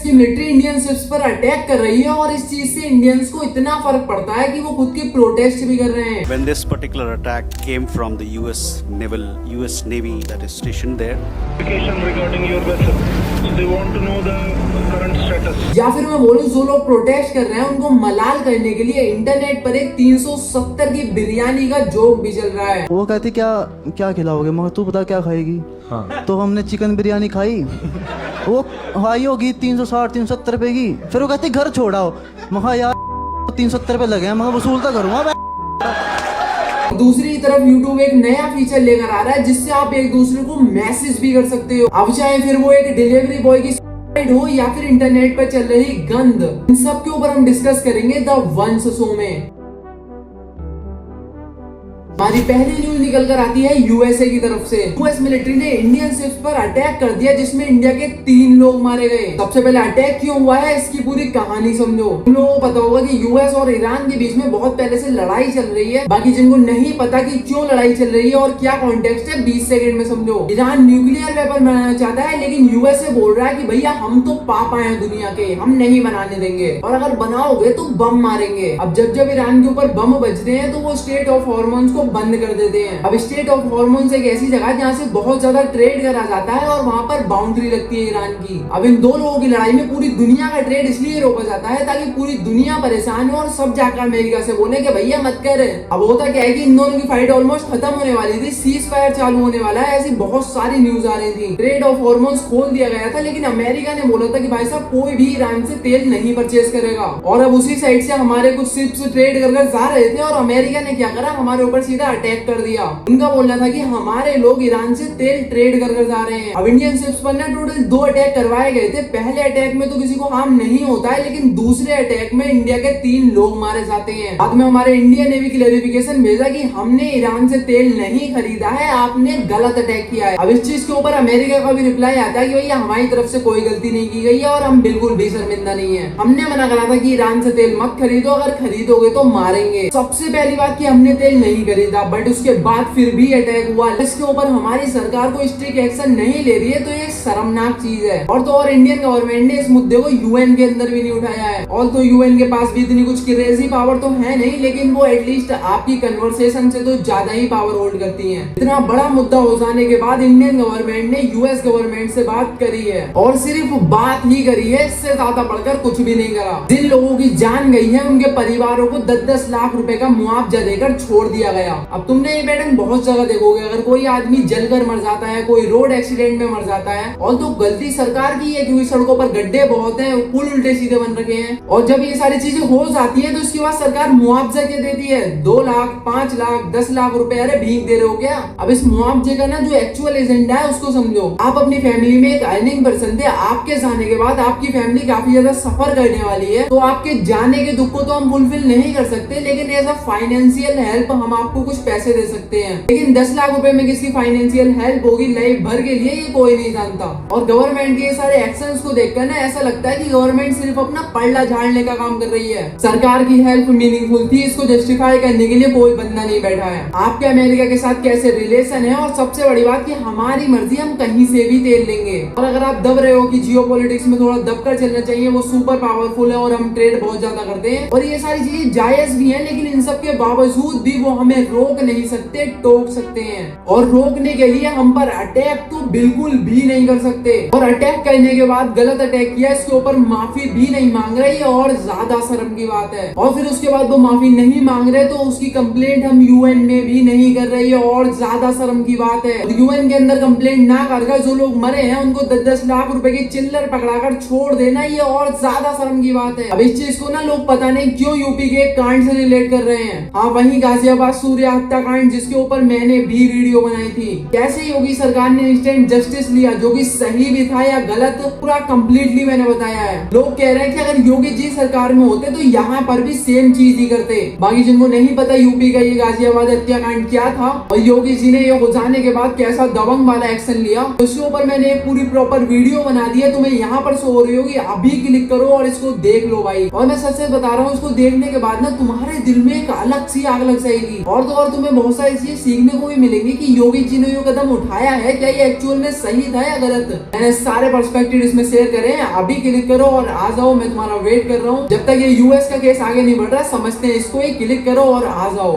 की military Indian ships पर attack कर रही है और इस चीज से इंडियंस को इतना फर्क पड़ता है कि वो खुद की प्रोटेस्ट भी कर रहे हैं। When this particular attack came from the US Navy that is stationed there. Regarding your vessel, so they want to know the current status. या फिर मैं बोलूं जो लोग प्रोटेस्ट कर रहे हैं उनको मलाल करने के लिए इंटरनेट पर एक 370 की बिरयानी का जोक भी चल रहा है। वो कहती क्या क्या खिलाओगे, मगर तू बता क्या खाएगी। हाँ। तो हमने चिकन बिरयानी खाई, वो हाई होगी 360-370 रुपए की। फिर वो कहती घर छोड़ाओ, मगर यार 370 रुपए लगे हैं, मगर वसूल तो करूँगा। दूसरी तरफ YouTube एक नया फीचर लेकर आ रहा है जिससे आप एक दूसरे को मैसेज भी कर सकते हो। अब चाहे फिर वो एक डिलीवरी बॉय की हो या फिर इंटरनेट पर चल रही गंद, इन सब के ऊपर हम डिस्कस करेंगे द वंश शो में। हमारी पहली न्यूज निकल कर आती है यूएसए की तरफ से। यूएस मिलिट्री ने इंडियन शिप्स पर अटैक कर दिया जिसमें इंडिया के 3 लोग मारे गए। सबसे पहले अटैक क्यों हुआ है इसकी पूरी कहानी समझो। तुम लोगों को पता होगा कि यूएस और ईरान के बीच में बहुत पहले से लड़ाई चल रही है। बाकी जिनको नहीं पता कि क्यों लड़ाई चल रही है और क्या कॉन्टेक्स्ट है 20 सेकंड में समझो। ईरान न्यूक्लियर वेपन बनाना चाहता है लेकिन यूएसए बोल रहा है कि भैया हम तो पापा हैं दुनिया के, हम नहीं बनाने देंगे और अगर बनाओगे तो बम मारेंगे। अब जब ईरान के ऊपर बम बजते हैं तो वो स्टेट ऑफ हॉर्मोन्स को बंद कर देते हैं। अब स्टेट ऑफ हॉर्मोन्स एक ऐसी जगह जहाँ से बहुत ज्यादा ट्रेड करा जाता है और वहाँ पर बाउंड्री लगती है ईरान की। अब इन 2 लोगों की लड़ाई में पूरी दुनिया का ट्रेड इसलिए रोका जाता है ताकि पूरी दुनिया परेशान हो और सब जाकर अमेरिका से बोले कि भैया मत कर। अब होता क्या है कि इन दोनों की फाइट ऑलमोस्ट खत्म होने वाली थी, सीज फायर चालू होने वाला है, ऐसी बहुत सारी न्यूज आ रही थी। ट्रेड ऑफ हॉर्मोन्स खोल दिया गया था लेकिन अमेरिका ने बोला था कि भाई साहब कोई भी ईरान से तेल नहीं परचेज करेगा। और अब उसी साइड से हमारे कुछ शिप्स ट्रेड कर जा रहे थे और अमेरिका ने क्या करा, हमारे ऊपर सीधा अटैक कर दिया। उनका बोलना था कि हमारे लोग ईरान से तेल ट्रेड कर जा रहे हैं। अब इंडियन शिप्स पर ना टोटल 2 अटैक करवाए गए थे। पहले अटैक में तो किसी को हार्म नहीं होता है लेकिन दूसरे अटैक में इंडिया के 3 लोग मारे जाते हैं। बाद में हमारे इंडियन नेवी क्लैरिफिकेशन भेजा कि हमने ईरान से तेल नहीं खरीदा है, आपने गलत अटैक किया है। अब इस चीज के ऊपर अमेरिका का भी रिप्लाई आता है कि भैया हमारी तरफ से कोई गलती नहीं की गई है और हम बिल्कुल भी शर्मिंदा नहीं है। हमने मना करा था कि ईरान से तेल मत खरीदो, अगर खरीदोगे तो मारेंगे। सबसे पहली बात कि हमने तेल नहीं खरीदा, बट उसके बाद फिर भी अटैक हुआ। इसके ऊपर हमारी सरकार को स्ट्रिक्ट एक्शन नहीं ले रही है तो ये शर्मनाक चीज है। और तो और इंडियन गवर्नमेंट ने इस मुद्दे को यूएन के अंदर भी नहीं उठाया है। और तो यूएन के पास भी इतनी कुछ क्रेजी पावर तो है नहीं लेकिन वो एटलीस्ट आपकी कन्वर्सेशन से तो ज्यादा ही पावर होल्ड करती है। इतना बड़ा मुद्दा हो जाने के बाद इंडियन गवर्नमेंट ने यूएस गवर्नमेंट से बात करी है और सिर्फ बात ही करी है, इससे ज्यादा बढ़कर कुछ भी नहीं करा। जिन लोगों की जान गई है उनके परिवारों को 10-10 लाख रुपए का मुआवजा देकर छोड़ दिया गया। अब तुमने ये पैटर्न बहुत जगह देखोगे, अगर कोई आदमी जलकर मर जाता है, कोई रोड एक्सीडेंट में मर जाता है और तो गलती सरकार की है क्योंकि सड़कों पर गड्ढे बहुत हैं, पुल उल्टे सीधे बन रखे हैं। और जब ये सारी चीजें हो जाती है तो उसके बाद सरकार मुआवजा क्या देती है, 2 लाख 5 लाख 10 लाख रुपए। अरे भीख दे रहे हो क्या। अब इस मुआवजे का ना जो एक्चुअल एजेंडा है उसको समझो। आप अपनी फैमिली में एक अर्निंग पर्सन थे, आपके जाने के बाद आपकी फैमिली काफी ज्यादा सफर करने वाली है तो आपके जाने के दुख को तो हम फुलफिल नहीं कर सकते लेकिन एज अ फाइनेंशियल हेल्प हम आपको कुछ पैसे दे सकते हैं। लेकिन 10 लाख रुपए में किसकी फाइनेंशियल हेल्प होगी लाइफ भर के लिए, ये कोई नहीं जानता। और गवर्नमेंट के सारे एक्शंस को देखकर ना ऐसा लगता है कि गवर्नमेंट सिर्फ अपना पल्ला झाड़ने का काम कर रही है। सरकार की हेल्प मीनिंगफुल थी, इसको जस्टिफाई करने के लिए कोई बंदा नहीं बैठा है। आपके अमेरिका के साथ कैसे रिलेशन है और सबसे बड़ी बात कि हमारी मर्जी, हम कहीं से भी तेल लेंगे। और अगर आप दब रहे हो कि जियो पॉलिटिक्स में थोड़ा दबकर चलना चाहिए, वो सुपर पावरफुल है और हम ट्रेड बहुत ज्यादा करते हैं और ये सारी चीजें जायज भी है लेकिन इन सब के बावजूद भी वो हमें रोक नहीं सकते, टोक सकते हैं। और रोकने के लिए हम पर अटैक तो बिल्कुल भी नहीं कर सकते। और अटैक करने के बाद गलत अटैक किया, इसके ऊपर माफी भी नहीं मांग रही है और ज्यादा शर्म की बात है। और फिर उसके बाद वो माफी नहीं मांग रहे तो उसकी कंप्लेंट हम यूएन में भी नहीं कर रही है और ज्यादा शर्म की बात है। यूएन के अंदर कंप्लेंट ना कर जो लोग मरे हैं उनको 10-10 लाख रुपए की चिल्लर पकड़ाकर छोड़ देना, ये और ज्यादा शर्म की बात है। अब इस चीज को ना लोग पता नहीं क्यों यूपी के कांड से रिलेट कर रहे हैं। हाँ, वही गाजियाबाद सूर्या हत्याकांड जिसके ऊपर मैंने भी वीडियो बनाई थी। कैसे योगी सरकार ने इंस्टेंट जस्टिस लिया, जो कि सही भी था या गलत, पूरा कंप्लीटली मैंने बताया है। लोग कह रहे हैं कि अगर योगी जी सरकार में होते तो यहाँ पर भी सेम चीज ही करते। बाकी जिनको नहीं पता यूपी का ये गाजियाबाद हत्याकांड क्या था और योगी जी ने ये हो जाने के बाद कैसा दबंग वाला एक्शन लिया, उसके ऊपर मैंने एक पूरी प्रॉपर वीडियो बना दी है। तुम्हें यहाँ पर शो हो रही होगी, अभी क्लिक करो और इसको देख लो भाई। और मैं सच सच बता रहा हूँ, इसको देखने के बाद ना तुम्हारे दिल में एक अलग सी आग लग जाएगी। और तो और तुम्हें बहुत सारी चीजें सीखने को भी मिलेंगी कि योगी जी ने ये कदम उठाया है, क्या ये एक्चुअल में सही था या गलत। मैंने सारे पर्सपेक्टिव इसमें शेयर करे हैं, अभी क्लिक करो और आ जाओ, मैं तुम्हारा वेट कर रहा हूँ। जब तक ये यूएस का केस आगे नहीं बढ़ रहा, समझते हैं इसको, ही क्लिक करो और आ जाओ।